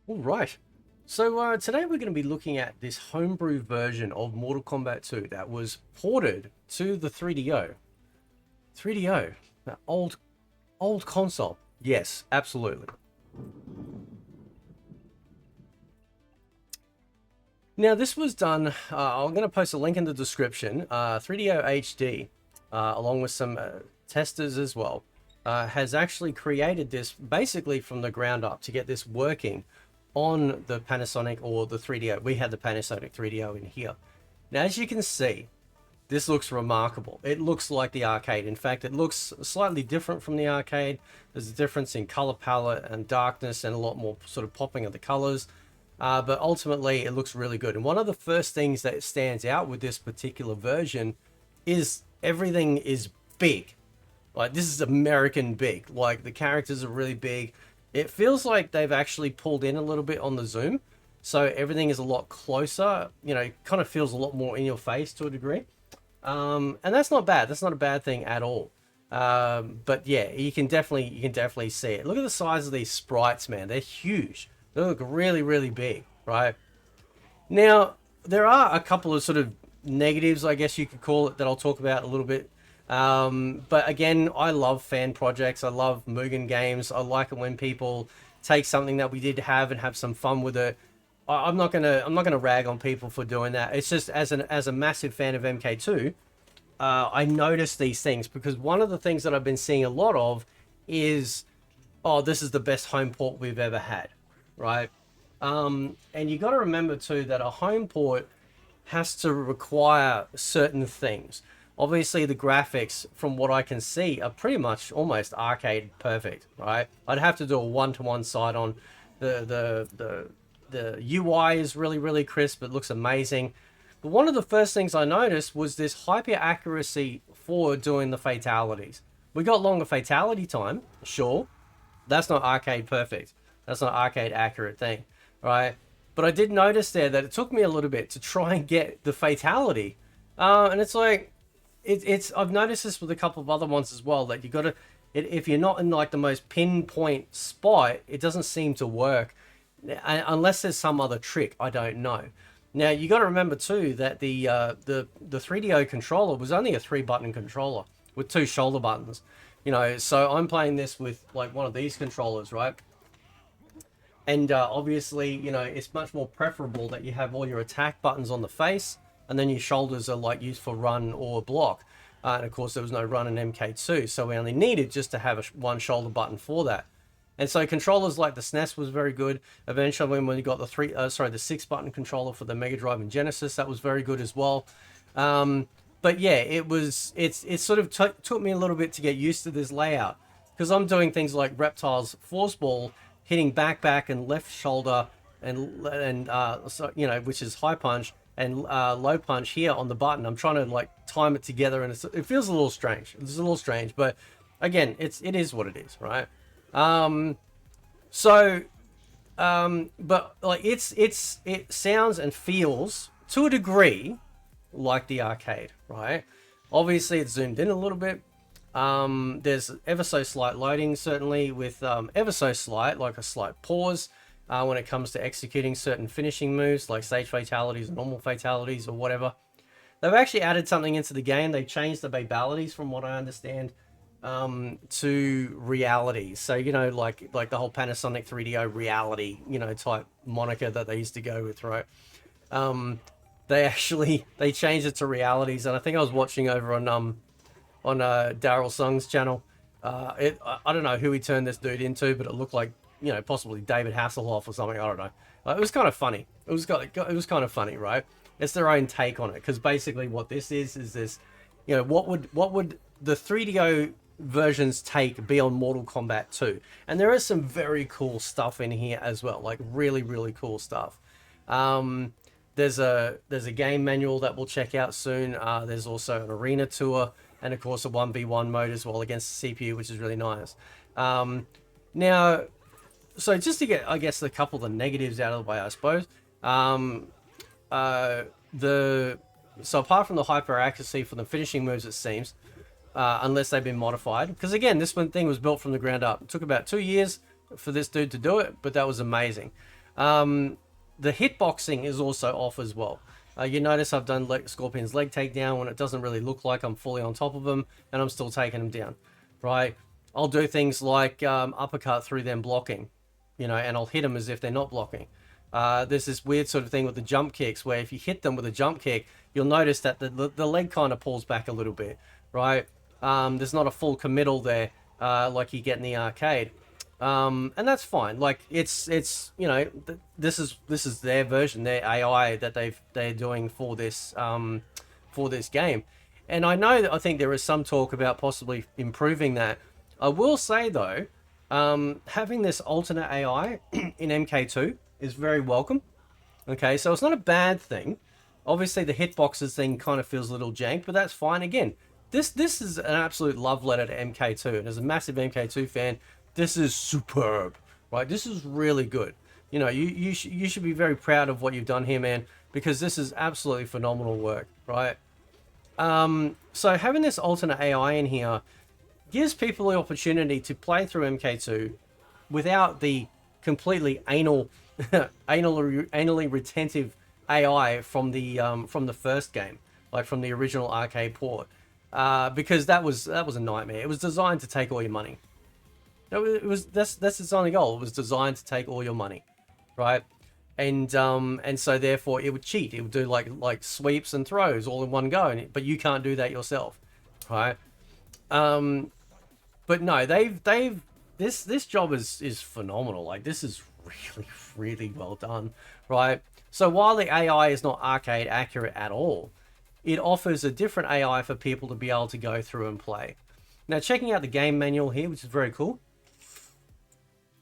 All right. So today we're going to be looking at this homebrew version of Mortal Kombat 2 that was ported to the 3DO. 3DO, that old console. Yes, absolutely. Now this was done. I'm going to post a link in the description. 3DO HD, along with some testers as well, has actually created this basically from the ground up to get this working on the Panasonic or the 3DO. We had the Panasonic 3DO in here. Now, as you can see, this looks remarkable. It looks like the arcade. In fact, it looks slightly different from the arcade. There's a difference in color palette and darkness and a lot more sort of popping of the colors. But ultimately, it looks really good. And one of the first things that stands out with this particular version is everything is big. Like, this is American big. Like, the characters are really big. It feels like they've actually pulled in a little bit on the zoom. So everything is a lot closer. You know, it kind of feels a lot more in your face to a degree. And that's not bad. That's not a bad thing at all. But yeah, you can definitely see it. Look at the size of these sprites, man. They're huge. They look really, really big, right? Now, there are a couple of sort of negatives, I guess you could call it, that I'll talk about a little bit. But again, I love fan projects. I love Mugen games. I like it when people take something that we did have and have some fun with it. I'm not gonna rag on people for doing that. It's just as a massive fan of MK2, I notice these things because one of the things that I've been seeing a lot of is, oh, this is the best home port we've ever had, right? And you got to remember too that a home port has to require certain things. Obviously, the graphics, from what I can see, are pretty much almost arcade perfect, right? I'd have to do a one-to-one side on the UI is really, really crisp. It looks amazing. But one of the first things I noticed was this hyper accuracy for doing the fatalities. We got longer fatality time, sure. That's not arcade perfect. That's not arcade accurate thing, right? But I did notice there that it took me a little bit to try and get the fatality. And it's like, I've noticed this with a couple of other ones as well, that you got to, if you're not in like the most pinpoint spot, it doesn't seem to work unless there's some other trick. I don't know. Now you got to remember too that the 3DO controller was only a 3-button controller with 2 shoulder buttons. You know, so I'm playing this with like one of these controllers, right? And obviously, you know, it's much more preferable that you have all your attack buttons on the face, and then your shoulders are like used for run or block. And of course, there was no run in MK2, so we only needed just to have one shoulder button for that. And so controllers like the SNES was very good. Eventually, when we got the 6-button controller for the Mega Drive and Genesis, that was very good as well. But yeah, it sort of took me a little bit to get used to this layout because I'm doing things like Reptile's force ball, hitting back and left shoulder, and so, you know, which is high punch, and low punch here on the button. I'm trying to like time it together, and it feels a little strange. It's a little strange, but again, it is what it is, right? But like it sounds and feels to a degree like the arcade, right? Obviously, it's zoomed in a little bit. There's ever so slight loading, certainly with ever so slight, like a slight pause when it comes to executing certain finishing moves, like stage fatalities, normal fatalities, or whatever. They've actually added something into the game. They changed the babalities, from what I understand, to reality. So, you know, like the whole Panasonic 3DO reality, you know, type moniker that they used to go with, right? They changed it to realities, and I think I was watching over on Daryl Sung's channel. I don't know who he turned this dude into, but it looked like, you know, possibly David Hasselhoff or something. I don't know. It was kind of funny. It was kind of funny, right? It's their own take on it, because basically what this is this, you know, what would the 3DO versions take be on Mortal Kombat 2? And there is some very cool stuff in here as well, like really, really cool stuff. There's a game manual that we'll check out soon. There's also an arena tour, and of course a 1v1 mode as well against the CPU, which is really nice. Now, so just to get, I guess, a couple of the negatives out of the way, I suppose. So apart from the hyper accuracy for the finishing moves, it seems, unless they've been modified, because again, this thing was built from the ground up. It took about 2 years for this dude to do it, but that was amazing. The hitboxing is also off as well. You notice I've done Scorpion's leg takedown when it doesn't really look like I'm fully on top of him, and I'm still taking him down, right? I'll do things like uppercut through them blocking, and I'll hit them as if they're not blocking. There's this weird sort of thing with the jump kicks where if you hit them with a jump kick, you'll notice that the leg kind of pulls back a little bit, right? There's not a full committal there like you get in the arcade. And that's fine. Like it's this is their version, their AI that they're doing for this game. And I think there is some talk about possibly improving that. I will say though, having this alternate AI in MK2 is very welcome. Okay, so it's not a bad thing. Obviously the hitboxes thing kind of feels a little jank, but that's fine. Again, this is an absolute love letter to MK2, and as a massive MK2 fan, this is superb, right? This is really good. You should be very proud of what you've done here, man, because this is absolutely phenomenal work, right? So having this alternate AI in here gives people the opportunity to play through MK2 without the completely anally retentive AI from the first game, like from the original arcade port, because that was a nightmare. It was designed to take all your money. That's its only goal. It was designed to take all your money, right? And so therefore it would cheat. It would do like sweeps and throws all in one go, but you can't do that yourself, right? But no, this job is phenomenal. Like this is really, really well done, right? So while the AI is not arcade accurate at all, it offers a different AI for people to be able to go through and play. Now, checking out the game manual here, which is very cool,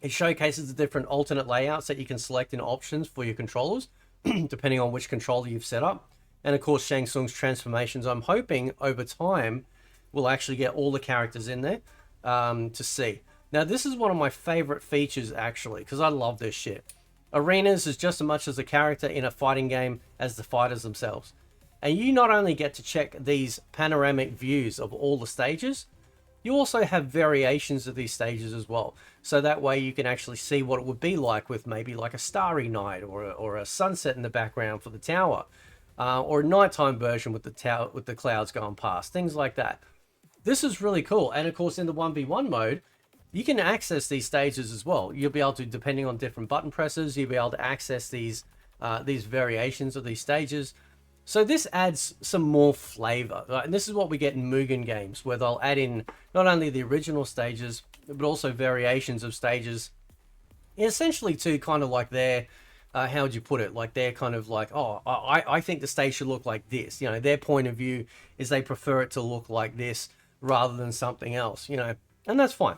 it showcases the different alternate layouts that you can select in options for your controllers, depending on which controller you've set up. And of course, Shang Tsung's transformations, I'm hoping over time we'll actually get all the characters in there to see. Now, this is one of my favorite features, actually, because I love this shit. Arenas is just as much as a character in a fighting game as the fighters themselves. And you not only get to check these panoramic views of all the stages, you also have variations of these stages as well. So that way you can actually see what it would be like with maybe like a starry night or a sunset in the background for the tower. Or a nighttime version with the clouds going past, things like that. This is really cool. And of course, in the 1v1 mode, you can access these stages as well. You'll be able to, depending on different button presses, you'll be able to access these variations of these stages. So this adds some more flavor, right? And this is what we get in Mugen games, where they'll add in not only the original stages, but also variations of stages, essentially to kind of like their, how would you put it? Like they're kind of like, oh, I think the stage should look like this. Their point of view is they prefer it to look like this rather than something else, and that's fine.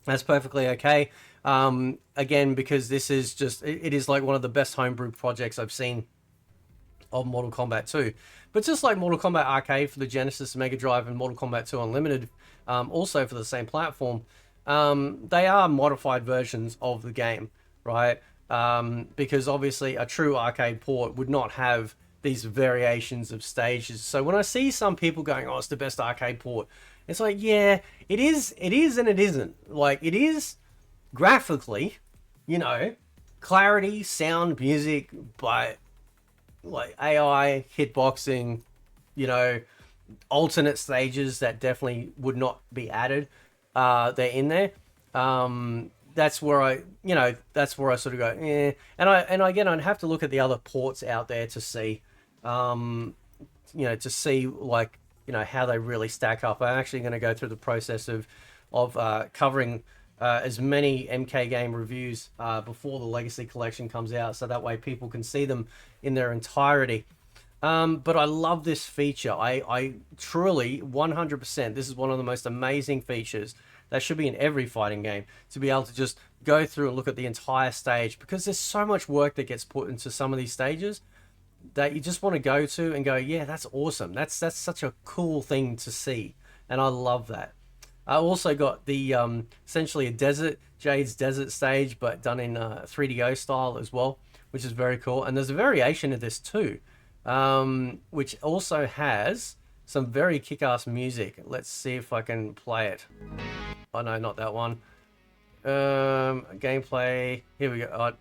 That's perfectly okay. Again, because this is just, it is like one of the best homebrew projects I've seen of Mortal Kombat 2. But just like Mortal Kombat Arcade for the Genesis Mega Drive and Mortal Kombat 2 Unlimited, also for the same platform, they are modified versions of the game, right? Because obviously a true arcade port would not have these variations of stages. So when I see some people going, oh, it's the best arcade port, it's like, yeah, it is and it isn't. Like, it is graphically, clarity, sound, music, but like AI, hitboxing, alternate stages that definitely would not be added, they're in there. That's where I sort of go, eh. And again, I'd have to look at the other ports out there to see, like, how they really stack up. I'm actually going to go through the process of covering as many MK game reviews before the Legacy Collection comes out, so that way people can see them in their entirety. But I love this feature. I truly, 100%, this is one of the most amazing features that should be in every fighting game, to be able to just go through and look at the entire stage, because there's so much work that gets put into some of these stages that you just want to go to and go, yeah, that's awesome. That's such a cool thing to see, and I love that. I also got the essentially a Jade's desert stage, but done in 3DO style as well, which is very cool. And there's a variation of this too, which also has some very kick-ass music. Let's see if I can play it. Oh no, not that one. Gameplay. Here we go.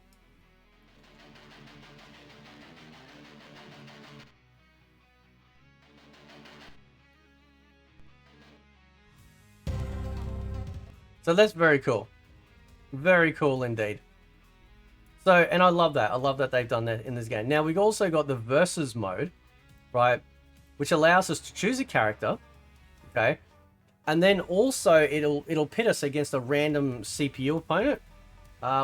So that's very cool. Very cool indeed. So, and I love that. I love that they've done that in this game. Now, we've also got the versus mode, right? Which allows us to choose a character, okay? And then also it'll pit us against a random CPU opponent.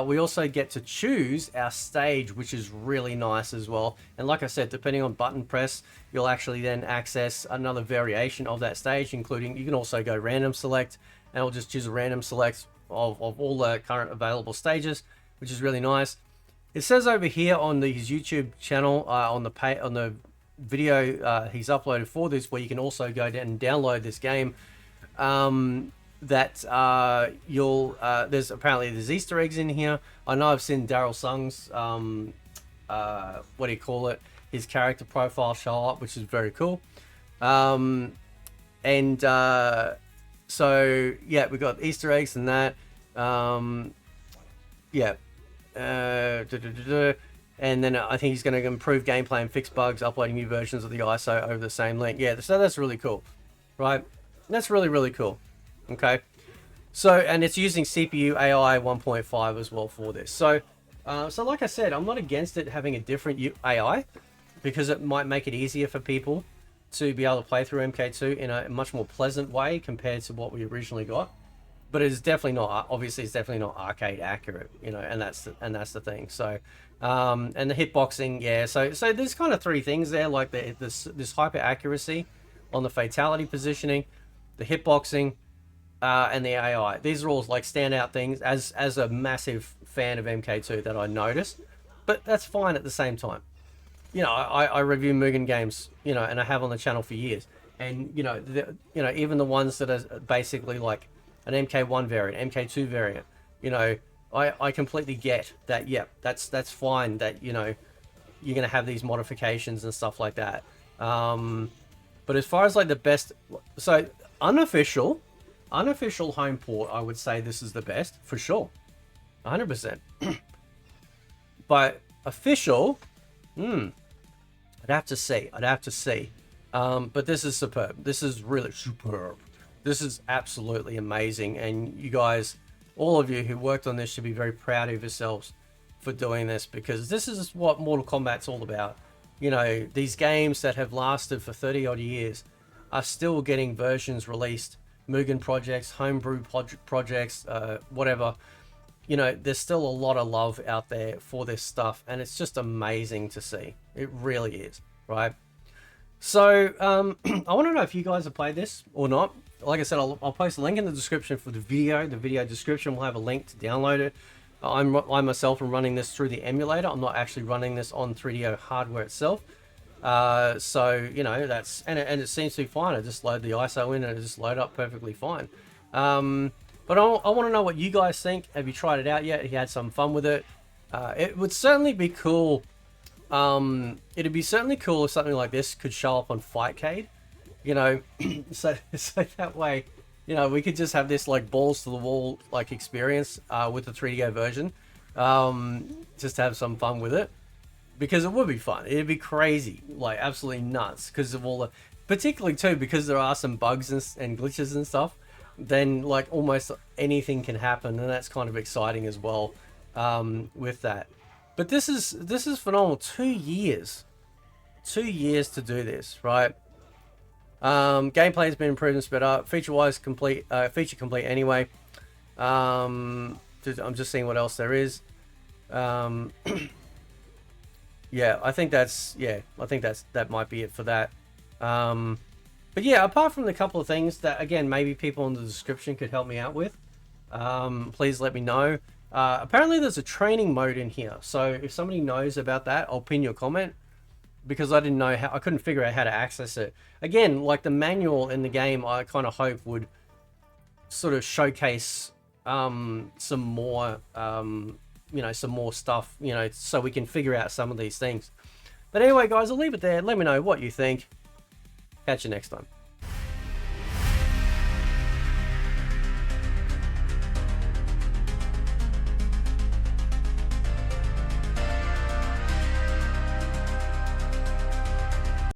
We also get to choose our stage, which is really nice as well. And like I said, depending on button press, you'll actually then access another variation of that stage, including you can also go random select, and it'll just choose a random select of all the current available stages, which is really nice. It says over here on his YouTube channel, on the video he's uploaded for this, where you can also go down and download this game. There's Easter eggs in here. I know I've seen Daryl Sung's what do you call it, his character profile show up, which is very cool. So yeah, we got Easter eggs and that. Yeah. And then I think he's going to improve gameplay and fix bugs, uploading new versions of the ISO over the same link. Yeah, so that's really cool, right? That's really, really cool. Okay. So, and it's using CPU AI 1.5 as well for this. So, so like I said, I'm not against it having a different AI, because it might make it easier for people to be able to play through MK2 in a much more pleasant way compared to what we originally got. But it's definitely not, obviously it's definitely not arcade accurate, you know, and that's the thing. So, and the hitboxing, yeah. So there's kind of three things there, like this hyper accuracy on the fatality positioning, the hitboxing, and the AI. These are all like standout things as a massive fan of MK2 that I noticed. But that's fine at the same time. You know, I review Mugen games, you know, and I have on the channel for years. And you know, even the ones that are basically like an MK1 variant, MK2 variant, you know, I completely get that. Yeah, that's fine that, you know, you're gonna have these modifications and stuff like that. But as far as like the best, so unofficial home port, I would say this is the best for sure, 100%. But official, I'd have to see. But this is superb. This is really superb. This is absolutely amazing, and you guys, all of you who worked on this, should be very proud of yourselves for doing this, because this is what Mortal Kombat's all about. You know, these games that have lasted for 30 odd years are still getting versions released, Mugen projects, homebrew projects, whatever. You know, there's still a lot of love out there for this stuff, and it's just amazing to see. It really is, right? So, I want to know if you guys have played this or not. Like I said, I'll post a link in the description for the video. The video description will have a link to download it. I myself am running this through the emulator. I'm not actually running this on 3DO hardware itself. So, you know, that's, and it seems to be fine. I just load the ISO in and it just load up perfectly fine. But I want to know what you guys think. Have you tried it out yet? Have you had some fun with it? It would certainly be cool. It'd be certainly cool if something like this could show up on Fightcade, you know, so that way, you know, we could just have this like balls to the wall like experience with the 3DO version, just to have some fun with it, because it would be fun. It'd be crazy, like absolutely nuts, because of all the, particularly too, because there are some bugs and glitches and stuff. Then like almost anything can happen, and that's kind of exciting as well, with that. But this is phenomenal. 2 years to do this, right? Gameplay has been improved and sped up. Feature-wise complete, feature complete anyway. I'm just seeing what else there is. Yeah, I think that might be it for that. But yeah, apart from the couple of things that, again, maybe people in the description could help me out with, please let me know. Apparently there's a training mode in here, so if somebody knows about that, I'll pin your comment, because I didn't know how, I couldn't figure out how to access it. Again, like the manual in the game, I kind of hope would sort of showcase some more, you know, some more stuff, you know, so we can figure out some of these things. But anyway, guys, I'll leave it there. Let me know what you think. Catch you next time.